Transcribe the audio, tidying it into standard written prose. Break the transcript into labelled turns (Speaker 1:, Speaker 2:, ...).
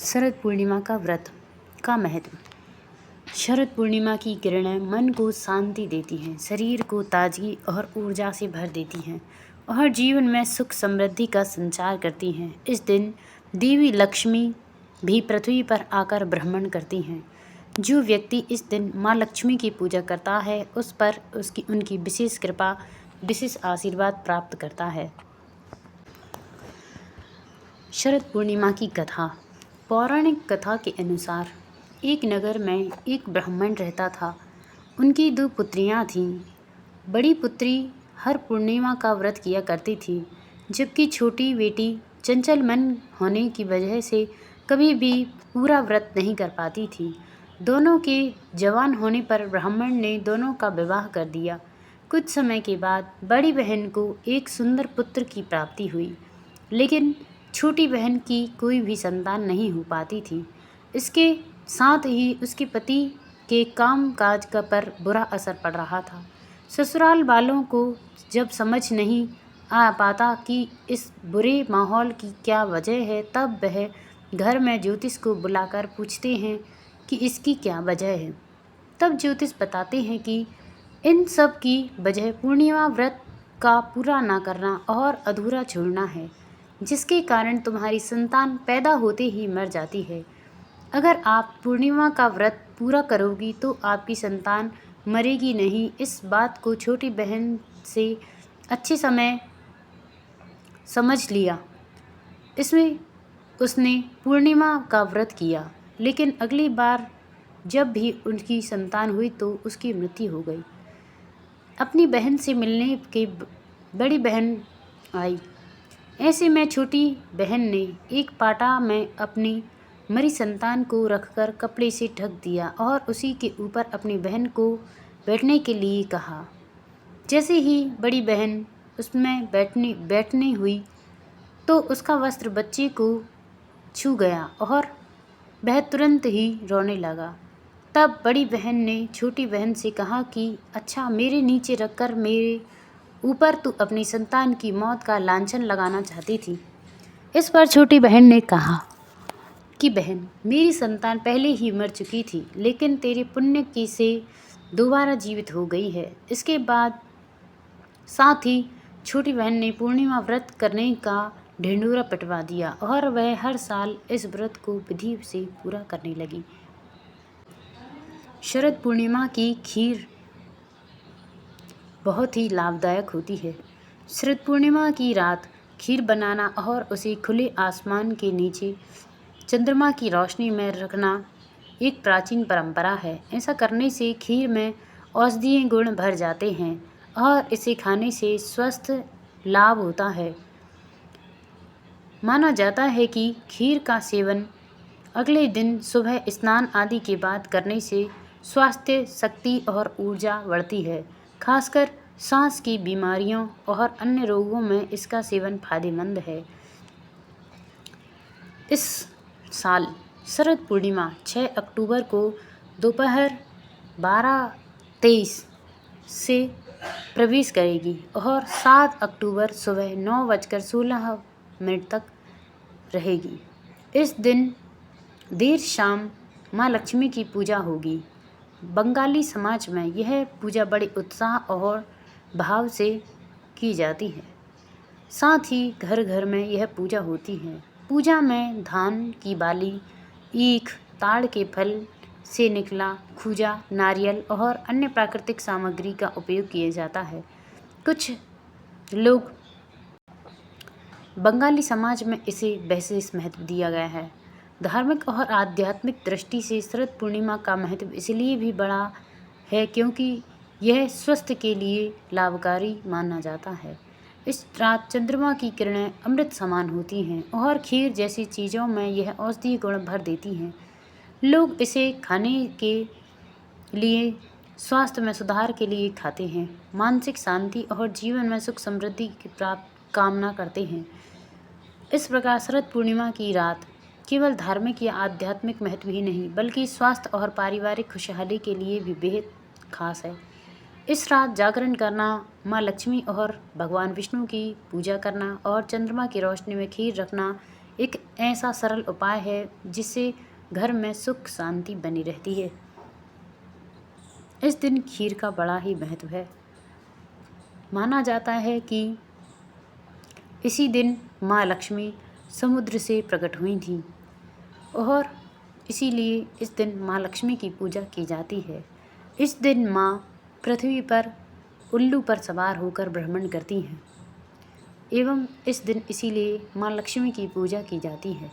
Speaker 1: शरद पूर्णिमा का व्रत का महत्व। शरद पूर्णिमा की किरणें मन को शांति देती हैं, शरीर को ताजगी और ऊर्जा से भर देती हैं और जीवन में सुख समृद्धि का संचार करती हैं। इस दिन देवी लक्ष्मी भी पृथ्वी पर आकर भ्रमण करती हैं। जो व्यक्ति इस दिन माँ लक्ष्मी की पूजा करता है उस पर उनकी विशेष कृपा, विशेष आशीर्वाद प्राप्त करता है। शरद पूर्णिमा की कथा। पौराणिक कथा के अनुसार एक नगर में एक ब्राह्मण रहता था। उनकी 2 पुत्रियां थीं। बड़ी पुत्री हर पूर्णिमा का व्रत किया करती थी, जबकि छोटी बेटी चंचल मन होने की वजह से कभी भी पूरा व्रत नहीं कर पाती थी। दोनों के जवान होने पर ब्राह्मण ने दोनों का विवाह कर दिया। कुछ समय के बाद बड़ी बहन को एक सुंदर पुत्र की प्राप्ति हुई, लेकिन छोटी बहन की कोई भी संतान नहीं हो पाती थी। इसके साथ ही उसके पति के काम-काज पर बुरा असर पड़ रहा था। ससुराल वालों को जब समझ नहीं आ पाता कि इस बुरे माहौल की क्या वजह है, तब वह घर में ज्योतिष को बुलाकर पूछते हैं कि इसकी क्या वजह है। तब ज्योतिष बताते हैं कि इन सब की वजह पूर्णिमा व्रत का पूरा ना करना और अधूरा छोड़ना है, जिसके कारण तुम्हारी संतान पैदा होते ही मर जाती है। अगर आप पूर्णिमा का व्रत पूरा करोगी तो आपकी संतान मरेगी नहीं। इस बात को छोटी बहन से अच्छे समय समझ लिया। इसमें उसने पूर्णिमा का व्रत किया, लेकिन अगली बार जब भी उनकी संतान हुई तो उसकी मृत्यु हो गई। अपनी बहन से मिलने के बड़ी बहन आई। ऐसे में छोटी बहन ने एक पाटा में अपनी मरी संतान को रखकर कपड़े से ढक दिया और उसी के ऊपर अपनी बहन को बैठने के लिए कहा। जैसे ही बड़ी बहन उसमें बैठने हुई तो उसका वस्त्र बच्चे को छू गया और वह तुरंत ही रोने लगा। तब बड़ी बहन ने छोटी बहन से कहा कि अच्छा, मेरे नीचे रखकर मेरे ऊपर तू अपनी संतान की मौत का लांछन लगाना चाहती थी। इस पर छोटी बहन ने कहा कि बहन, मेरी संतान पहले ही मर चुकी थी, लेकिन तेरे पुण्य की से दोबारा जीवित हो गई है। इसके बाद साथ ही छोटी बहन ने पूर्णिमा व्रत करने का ढिंढोरा पिटवा दिया और वह हर साल इस व्रत को विधि से पूरा करने लगी। शरद पूर्णिमा की खीर बहुत ही लाभदायक होती है। शरद पूर्णिमा की रात खीर बनाना और उसे खुले आसमान के नीचे चंद्रमा की रोशनी में रखना एक प्राचीन परंपरा है। ऐसा करने से खीर में औषधीय गुण भर जाते हैं और इसे खाने से स्वास्थ्य लाभ होता है। माना जाता है कि खीर का सेवन अगले दिन सुबह स्नान आदि के बाद करने से स्वास्थ्य, शक्ति और ऊर्जा बढ़ती है। खासकर सांस की बीमारियों और अन्य रोगों में इसका सेवन फायदेमंद है। इस साल शरद पूर्णिमा 6 अक्टूबर को दोपहर 12:23 से प्रवेश करेगी और 7 अक्टूबर सुबह 9:16 तक रहेगी। इस दिन देर शाम माँ लक्ष्मी की पूजा होगी। बंगाली समाज में यह पूजा बड़े उत्साह और भाव से की जाती है। साथ ही घर घर में यह पूजा होती है। पूजा में धान की बाली, ईख, ताड़ के फल से निकला खूजा, नारियल और अन्य प्राकृतिक सामग्री का उपयोग किया जाता है। कुछ लोग बंगाली समाज में इसे विशेष महत्व दिया गया है। धार्मिक और आध्यात्मिक दृष्टि से शरद पूर्णिमा का महत्व इसलिए भी बड़ा है क्योंकि यह स्वास्थ्य के लिए लाभकारी माना जाता है। इस रात चंद्रमा की किरणें अमृत समान होती हैं और खीर जैसी चीज़ों में यह औषधीय गुण भर देती हैं। लोग इसे खाने के लिए, स्वास्थ्य में सुधार के लिए खाते हैं, मानसिक शांति और जीवन में सुख समृद्धि की प्राप्त कामना करते हैं। इस प्रकार शरद पूर्णिमा की रात केवल धार्मिक या आध्यात्मिक महत्व ही नहीं, बल्कि स्वास्थ्य और पारिवारिक खुशहाली के लिए भी बेहद खास है। इस रात जागरण करना, माँ लक्ष्मी और भगवान विष्णु की पूजा करना और चंद्रमा की रोशनी में खीर रखना एक ऐसा सरल उपाय है जिससे घर में सुख शांति बनी रहती है। इस दिन खीर का बड़ा ही महत्व है। माना जाता है कि इसी दिन माँ लक्ष्मी समुद्र से प्रकट हुई थीं और इसीलिए इस दिन माँ लक्ष्मी की पूजा की जाती है। इस दिन माँ पृथ्वी पर उल्लू पर सवार होकर भ्रमण करती हैं एवं इस दिन इसीलिए माँ लक्ष्मी की पूजा की जाती है।